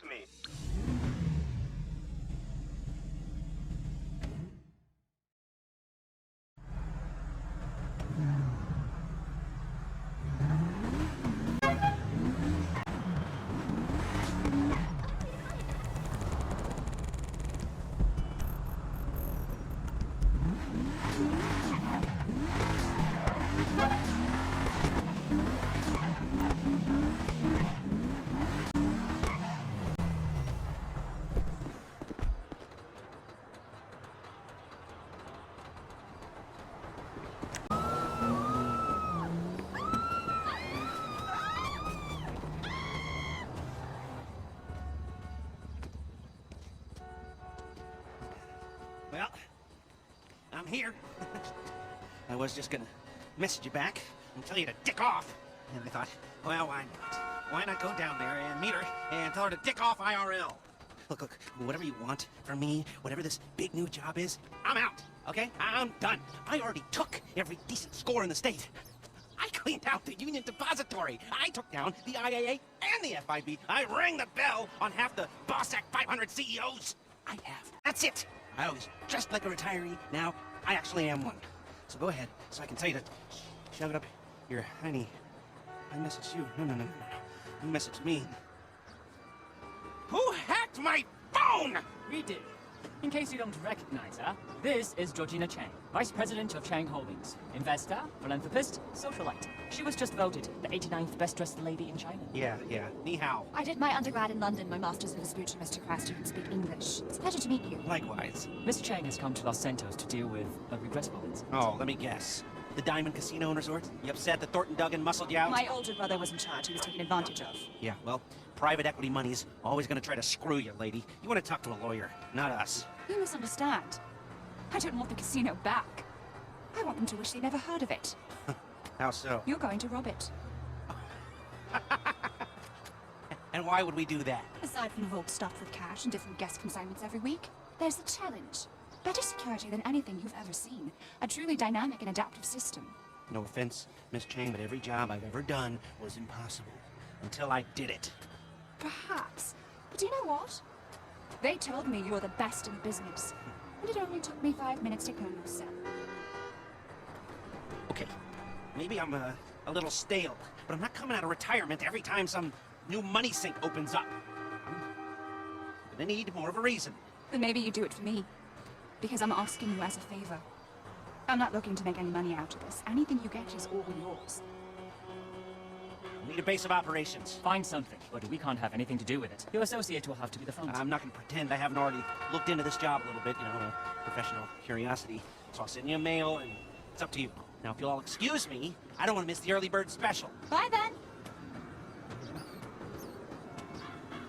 me. Well, I'm here. I was just gonna message you back and tell you to dick off. And I thought, well, why not? Why not go down there and meet her and tell her to dick off IRL? Look, whatever you want from me, whatever this big new job is, I'm out, okay? I'm done. I already took every decent score in the state. I cleaned out the Union Depository. I took down the IAA and the FIB. I rang the bell on half the Boss Act 500 CEOs. I have. That's it. I was dressed like a retiree. Now, I actually am one. So go ahead, so I can tell you to shove it up your hiney. I messaged you. No. You messaged me. Who hacked my phone? We did. In case you don't recognize her, this is Georgina Chang, Vice President of Chang Holdings. Investor, philanthropist, socialite. She was just voted the 89th best-dressed lady in China. Yeah. Ni hao. I did my undergrad in London, my master's in spiritual aristocrats who can speak English. It's a pleasure to meet you. Likewise. Miss Chang has come to Los Santos to deal with a regrettable incident. Oh, let me guess. The Diamond Casino and Resort? You upset that Thornton Duggan muscled you out? My older brother was in charge. He was taken advantage of. Yeah, well, private equity money's always gonna try to screw you, lady. You wanna talk to a lawyer, not us. You misunderstand. I don't want the casino back. I want them to wish they never heard of it. How so? You're going to rob it. And why would we do that? Aside from the vault stuffed with cash and different guest consignments every week, there's the challenge. Better security than anything you've ever seen. A truly dynamic and adaptive system. No offense, Miss Chang, but every job I've ever done was impossible. Until I did it. Perhaps. But do you know what? They told me you were the best in the business. And it only took me 5 minutes to clone yourself. Okay, maybe I'm a little stale, but I'm not coming out of retirement every time some new money sink opens up. I'm gonna need more of a reason. Then maybe you do it for me. Because I'm asking you as a favor. I'm not looking to make any money out of this. Anything you get is all yours. I need a base of operations. Find something, but we can't have anything to do with it. Your associate will have to be the front. I'm not gonna pretend I haven't already looked into this job a little bit, professional curiosity. So I'll send you a mail, and it's up to you. Now, if you'll all excuse me, I don't want to miss the early bird special. Bye then.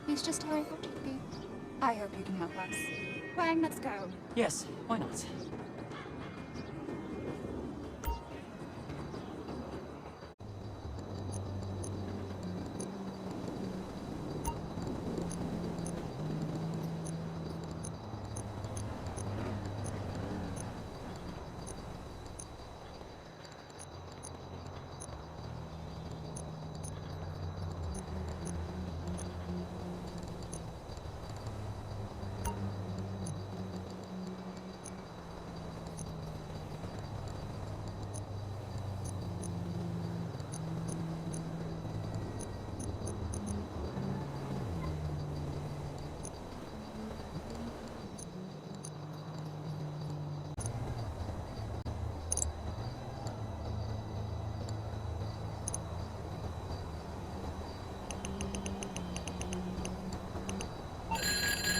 He's just how I thought he'd be. I hope you can help us. Wang, let's go. Yes, why not?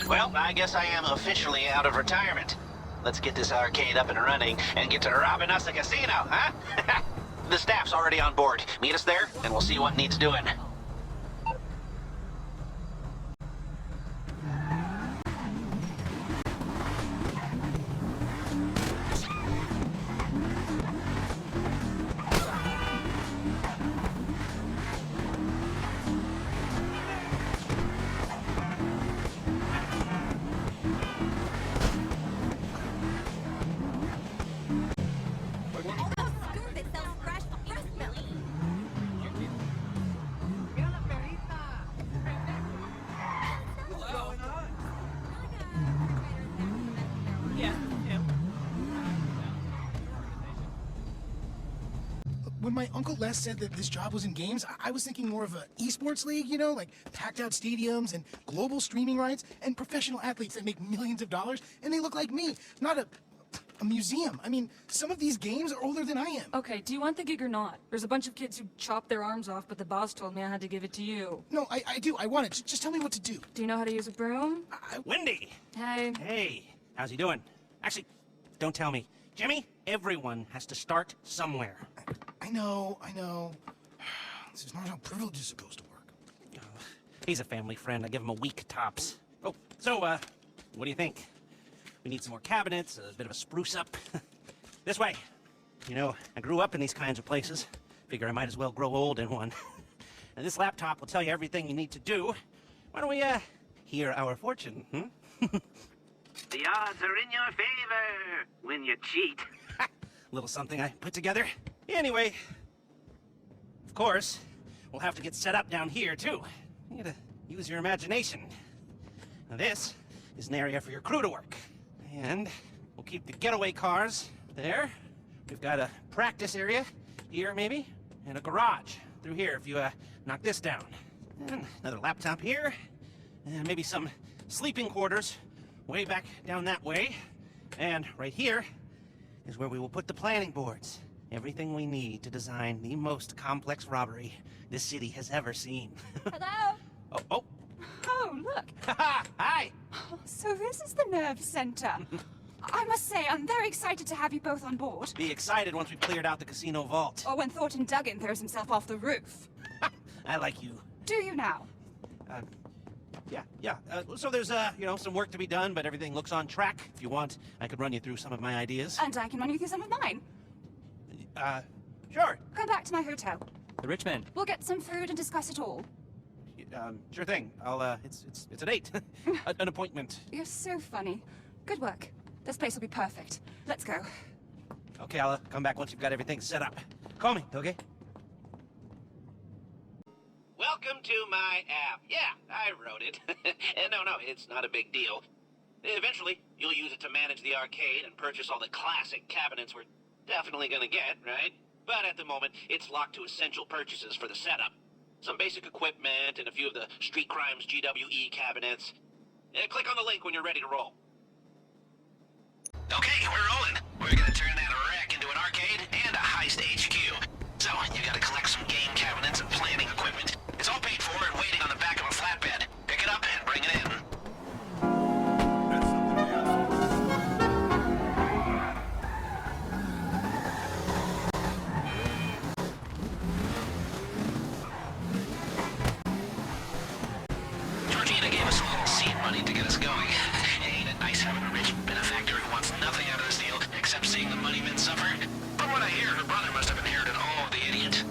Well, I guess I am officially out of retirement. Let's get this arcade up and running and get to robbing us a casino, huh? The staff's already on board. Meet us there, and we'll see what needs doing. when my Uncle Les said that this job was in games, I was thinking more of a esports league, you know, like packed out stadiums and global streaming rights and professional athletes that make millions of dollars, and they look like me, not a museum. I mean, some of these games are older than I am. Okay, do you want the gig or not? There's a bunch of kids who chopped their arms off, but the boss told me I had to give it to you. No, I do. I want it. Just tell me what to do. Do you know how to use a broom? Wendy! Hey. Hey, how's he doing? Actually, don't tell me. Jimmy, everyone has to start somewhere. I know. This is not how privilege is supposed to work. Oh, he's a family friend. I give him a week tops. Oh, so, what do you think? We need some more cabinets, a bit of a spruce up. This way. You know, I grew up in these kinds of places. Figure I might as well grow old in one. And this laptop will tell you everything you need to do. Why don't we, hear our fortune, The odds are in your favor when you cheat. Little something I put together. Anyway, of course, we'll have to get set up down here, too. You gotta use your imagination. Now this is an area for your crew to work. And we'll keep the getaway cars there. We've got a practice area here, maybe, and a garage through here if you, knock this down. And another laptop here, and maybe some sleeping quarters way back down that way. And right here is where we will put the planning boards. Everything we need to design the most complex robbery this city has ever seen. Hello? Oh. Oh, look. Hi! So this is the nerve center. I must say, I'm very excited to have you both on board. Be excited once we've cleared out the casino vault. Or when Thornton Duggan throws himself off the roof. I like you. Do you now? Yeah. So there's, some work to be done, but everything looks on track. If you want, I could run you through some of my ideas. And I can run you through some of mine. Sure. Come back to my hotel. The rich man. We'll get some food and discuss it all. Sure thing. It's a date. An appointment. You're so funny. Good work. This place will be perfect. Let's go. Okay, I'll come back once you've got everything set up. Call me, okay? Welcome to my app. Yeah, I wrote it. And no, it's not a big deal. Eventually, you'll use it to manage the arcade and purchase all the classic cabinets we're definitely gonna get, right? But at the moment, it's locked to essential purchases for the setup. Some basic equipment and a few of the Street Crimes GWE cabinets. Click on the link when you're ready to roll. Okay, we're rolling. We're gonna turn that wreck into an arcade and a heist HQ. So, you gotta collect some game cabinets and planning equipment. It's all paid for and waiting on the back of a flatbed. Pick it up and bring it in. Georgina gave us a little seed money to get us going. Ain't it nice having a rich benefactor who wants nothing out of this deal except seeing the money men suffer? From what I hear, her brother must have inherited all of the idiot.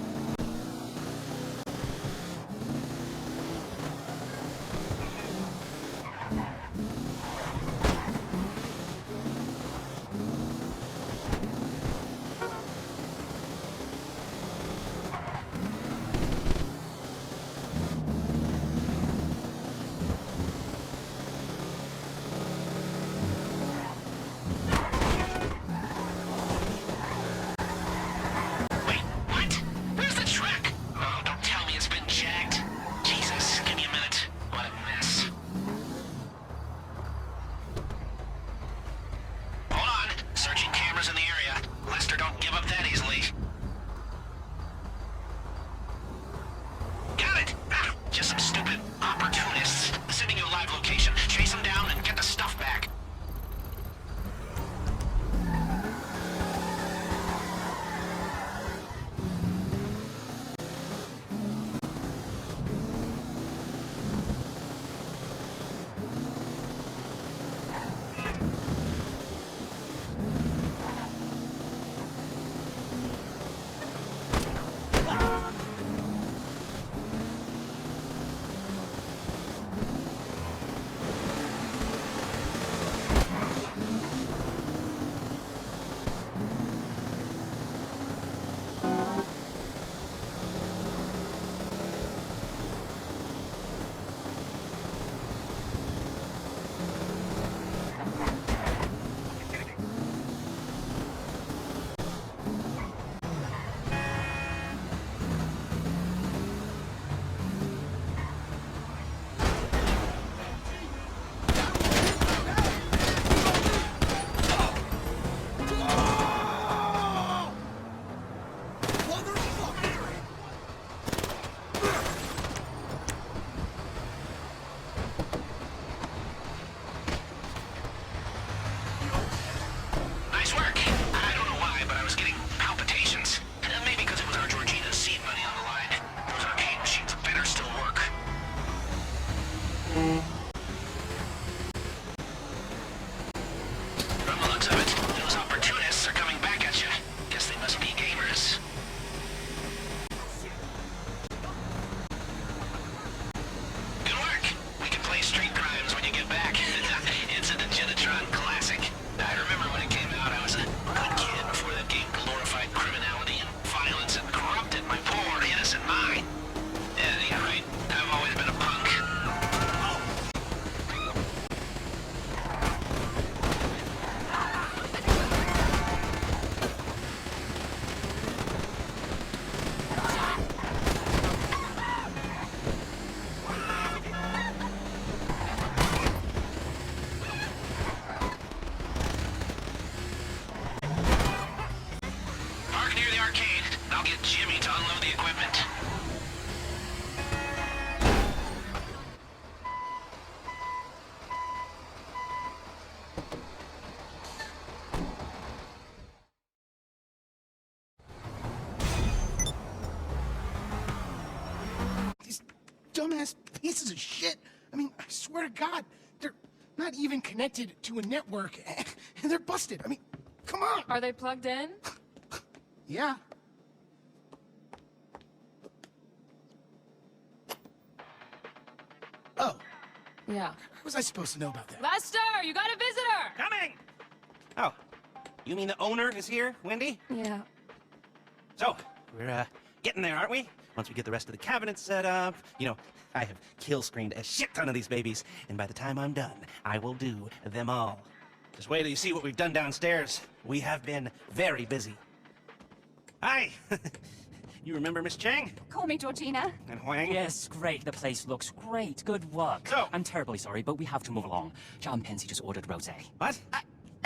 near the arcade, and I'll get Jimmy to unload the equipment. These dumbass pieces of shit. I mean, I swear to God, they're not even connected to a network, and they're busted. I mean, come on. Are they plugged in? Yeah. Oh, Yeah. how was I supposed to know about that? Lester, you got a visitor! Coming! Oh, you mean the owner is here, Wendy? Yeah. So, we're getting there, aren't we? Once we get the rest of the cabinets set up, you know, I have kill screened a shit ton of these babies, and by the time I'm done, I will do them all. Just wait till you see what we've done downstairs. We have been very busy. Hi! You remember Miss Chang? Call me Georgina. And Huang? Yes, great. The place looks great. Good work. So- I'm terribly sorry, but we have to move along. John Pensy just ordered rosé. What?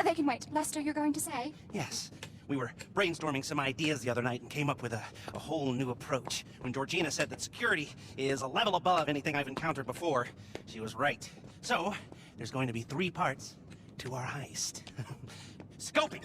They can wait. Lester, you're going to say? Yes. We were brainstorming some ideas the other night and came up with a whole new approach. When Georgina said that security is a level above anything I've encountered before, she was right. So, there's going to be 3 parts to our heist. Scoping,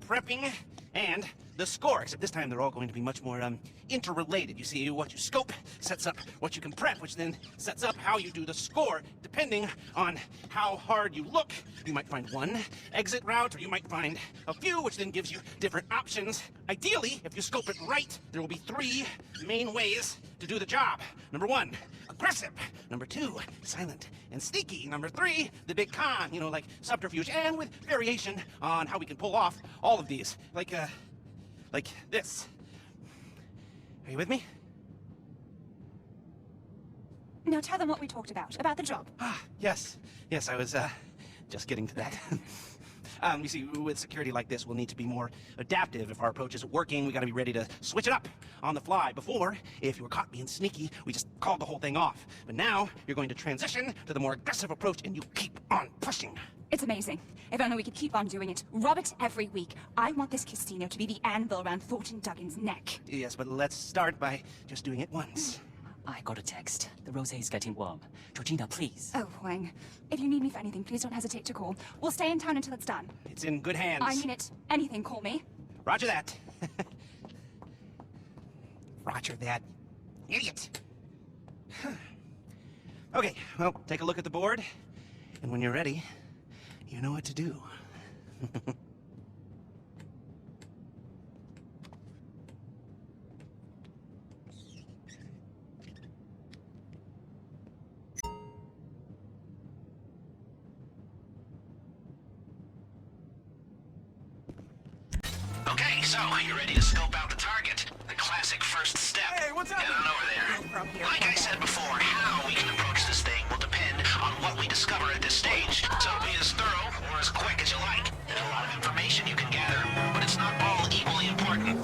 prepping, and the score, except this time they're all going to be much more interrelated. You see, what you scope sets up what you can prep, which then sets up how you do the score. Depending on how hard you look, you might find one exit route, or you might find a few, which then gives you different options. Ideally, if you scope it right, there will be 3 main ways to do the job. Number 1, aggressive. Number 2, silent and sneaky. Number 3, the big con, you know, like subterfuge, and with variation on how we can pull off all of these. Like this. Are you with me? Now tell them what we talked about the job. Ah, yes. Yes, I was, just getting to that. You see, with security like this, we'll need to be more adaptive. If our approach isn't working, we gotta be ready to switch it up on the fly. Before, if you were caught being sneaky, we just called the whole thing off. But now, you're going to transition to the more aggressive approach, and you keep on pushing. It's amazing. If only we could keep on doing it. Rub it every week. I want this casino to be the anvil around Thornton Duggan's neck. Yes, but let's start by just doing it once. I got a text. The rosé is getting warm. Georgina, please. Oh, Huang. If you need me for anything, please don't hesitate to call. We'll stay in town until it's done. It's in good hands. I mean it. Anything, call me. Roger that. Roger that. Idiot. Okay, well, take a look at the board, and when you're ready, you know what to do. Okay, so you ready to scope out the target? The classic first step. Hey, what's up? Get on over there. Like I said before, how we can approach this thing will depend on what we discover at this stage. So be as thorough or as quick as you like. There's a lot of information you can gather, but it's not all equally important.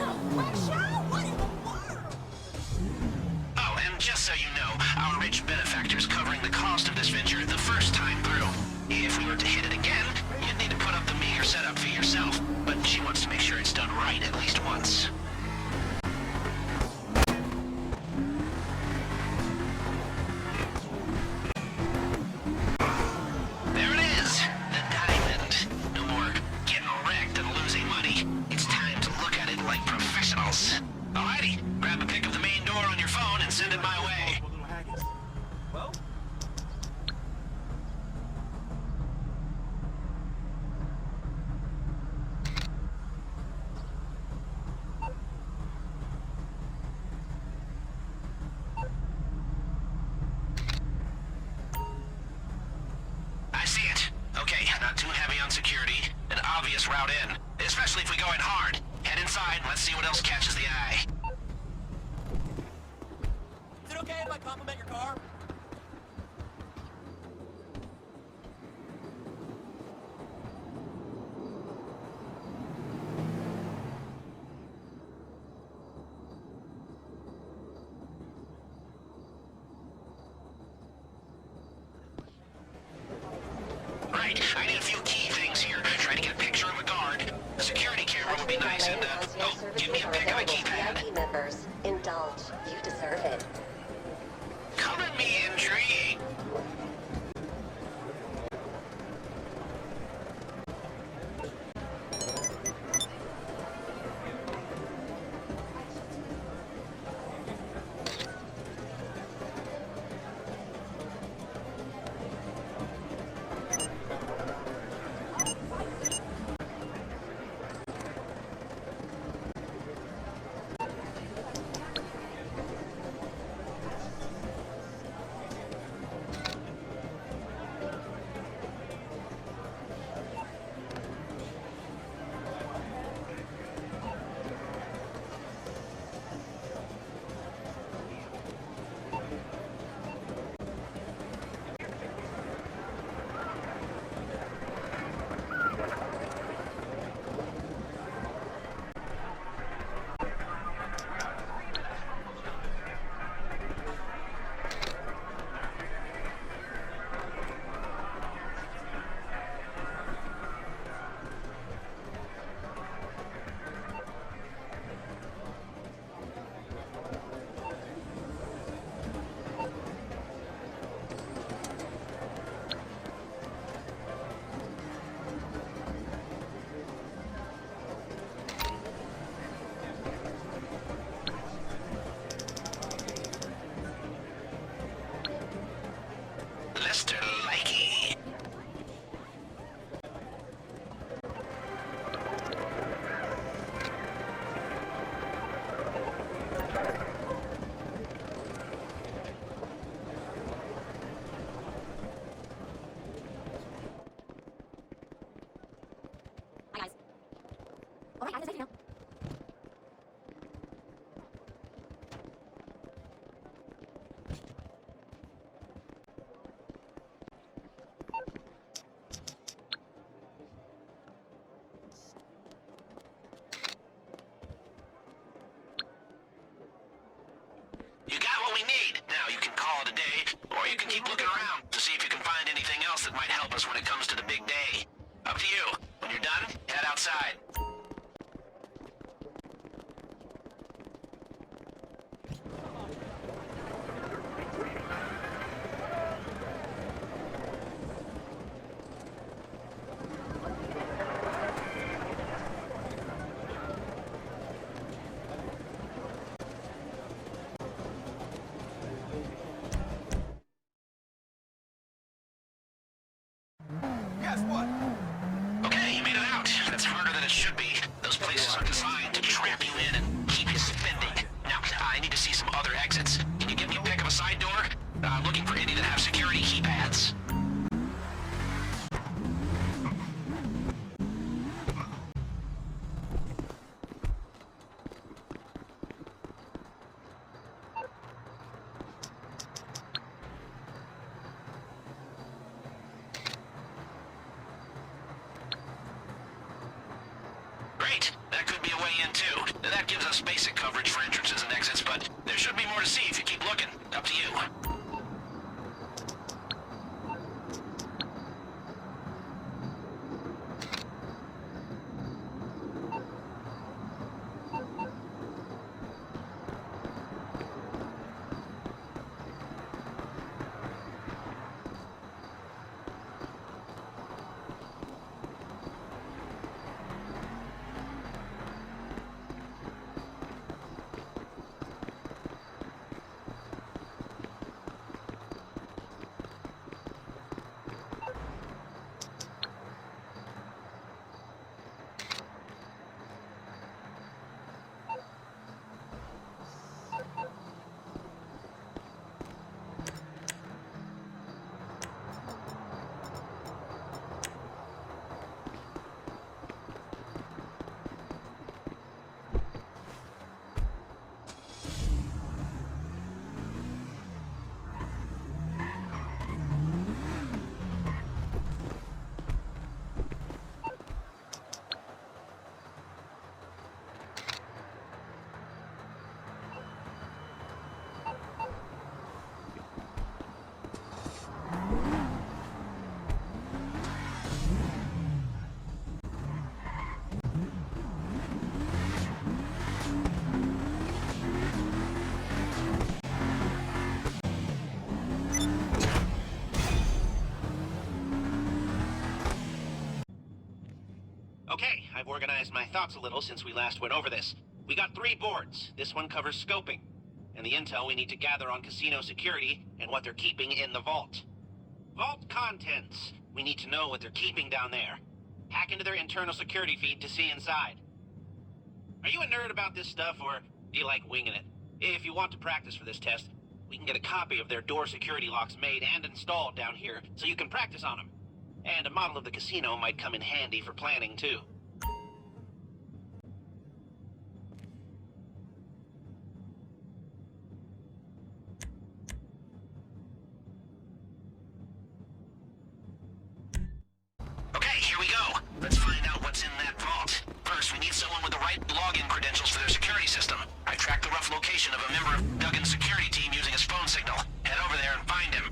Oh, and just so you know, our rich benefactor's covering the cost of this venture the first time through. If we were to hit it again, you'd need to put up the meager setup fee yourself, but she wants to make sure it's done right at least once. There it is, the diamond. No more getting wrecked and losing money. It's time to look at it like professionals. Alrighty, grab a pic of the main door on your phone and send it my way. Well? you can keep looking around to see if you can find anything else that might help us when it comes to the big day. Up to you. When you're done, head outside. Okay, you made it out. That's harder than it should be. Those places are designed to trap you in and keep you spending. Now, I need to see some other exits. Can you give me a pick of a side door? I'm looking for any that have security keypads. Great. That could be a way in, too. That gives us basic coverage for entrances and exits, but there should be more to see if you keep looking. Up to you. Okay, I've organized my thoughts a little since we last went over this. We got 3 boards. This one covers scoping, and the intel we need to gather on casino security and what they're keeping in the vault. Vault contents. We need to know what they're keeping down there. Hack into their internal security feed to see inside. Are you a nerd about this stuff, or do you like winging it? If you want to practice for this test, we can get a copy of their door security locks made and installed down here, so you can practice on them. And a model of the casino might come in handy for planning, too. Okay, here we go. Let's find out what's in that vault. First, we need someone with the right login credentials for their security system. I tracked the rough location of a member of Duggan's security team using his phone signal. Head over there and find him.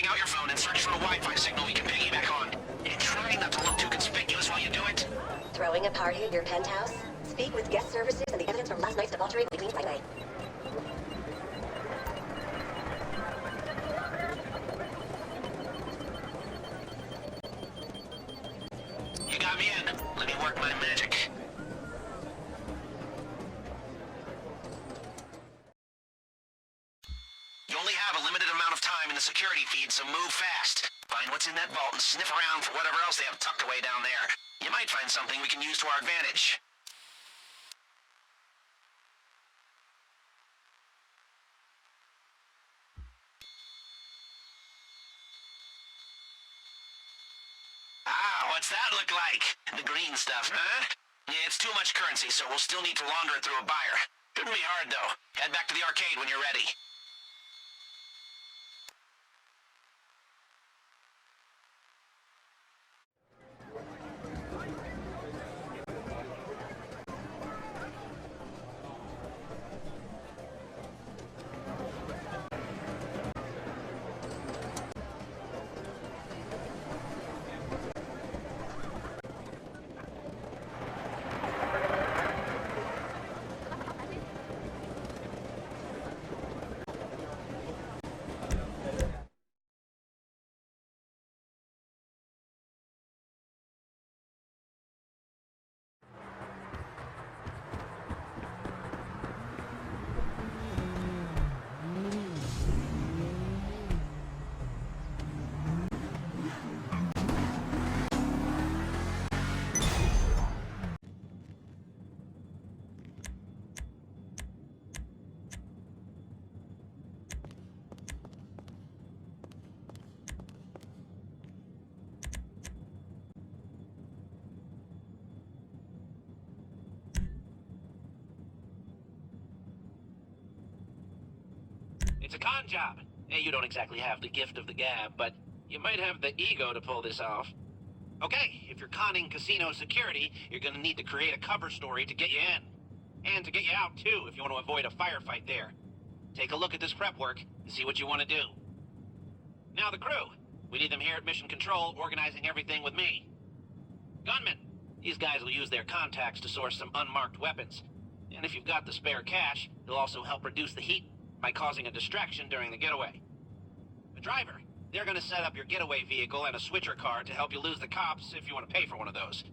bring out your phone and search for a Wi-Fi signal we can piggyback on. And try not to look too conspicuous while you do it. Throwing a party at your penthouse? Speak with guest services and the evidence from last night's debauchery will be cleaned right away. You got me in. Let me work my magic. You only have a limited amount of time in the security feed, so move fast. Find what's in that vault and sniff around for whatever else they have tucked away down there. You might find something we can use to our advantage. Ah, what's that look like? The green stuff, huh? Yeah, it's too much currency, so we'll still need to launder it through a buyer. Shouldn't be hard, though. Head back to the arcade when you're ready. It's a con job. You don't exactly have the gift of the gab, but you might have the ego to pull this off. Okay, if you're conning casino security, you're gonna need to create a cover story to get you in. And to get you out, too, if you want to avoid a firefight there. Take a look at this prep work and see what you want to do. Now the crew. We need them here at Mission Control, organizing everything with me. Gunmen. These guys will use their contacts to source some unmarked weapons. And if you've got the spare cash, they'll also help reduce the heat by causing a distraction during the getaway. The driver. They're gonna set up your getaway vehicle and a switcher car to help you lose the cops if you want to pay for one of those.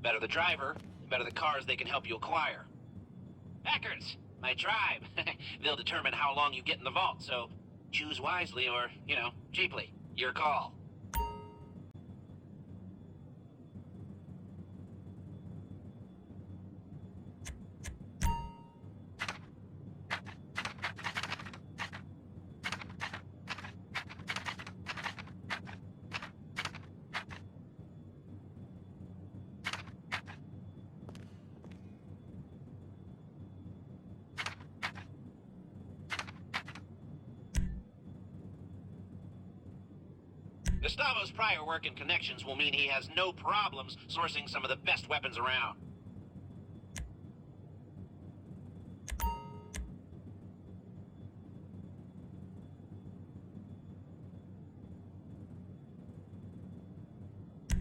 Better the driver, the better the cars they can help you acquire. Hackers, my tribe. They'll determine how long you get in the vault, so choose wisely or, cheaply. Your call. Gustavo's prior work and connections will mean he has no problems sourcing some of the best weapons around.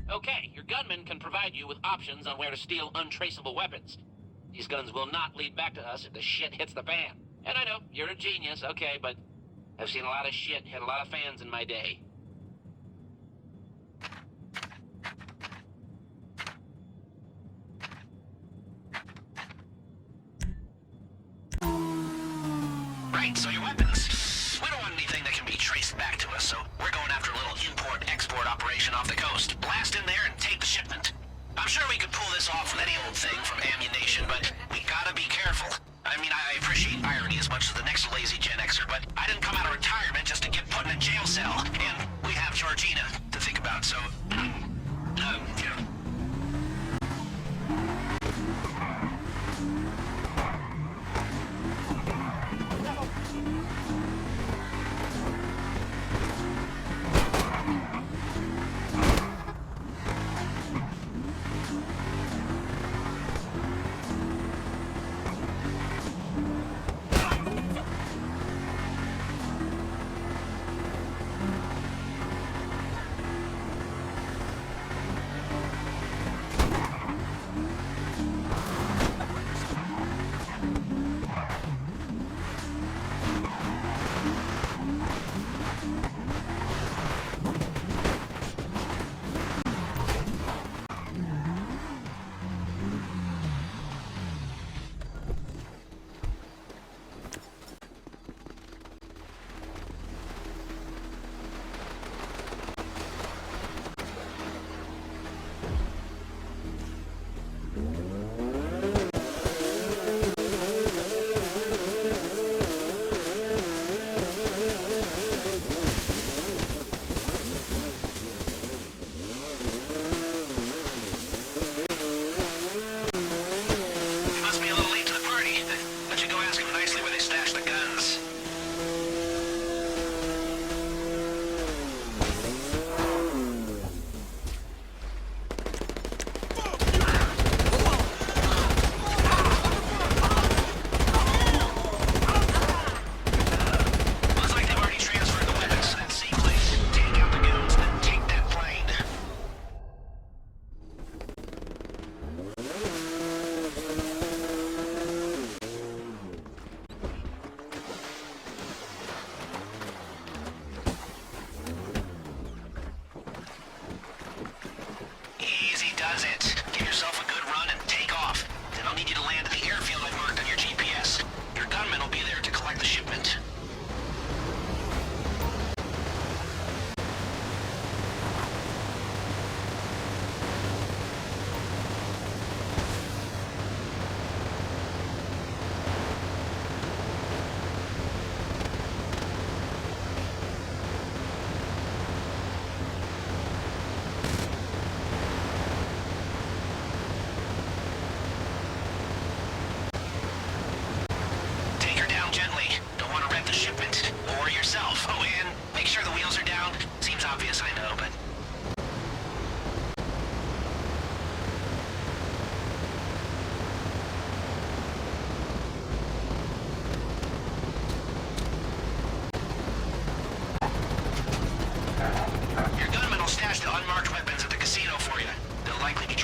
Okay, your gunman can provide you with options on where to steal untraceable weapons. These guns will not lead back to us if the shit hits the fan. And I know, you're a genius, okay, but I've seen a lot of shit hit a lot of fans in my day. Right, so your weapons. We don't want anything that can be traced back to us, so we're going after a little import-export operation off the coast. Blast in there and take the shipment. I'm sure we could pull this off with any old thing from ammunition, but we gotta be careful. I mean, I appreciate irony as much as the next lazy Gen Xer, but I didn't come out of retirement just to get put in a jail cell. And we have Georgina to think about, so...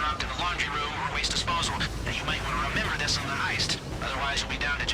docked in the laundry room or waste disposal. Now you might want to remember this on the heist. Otherwise, you'll be down to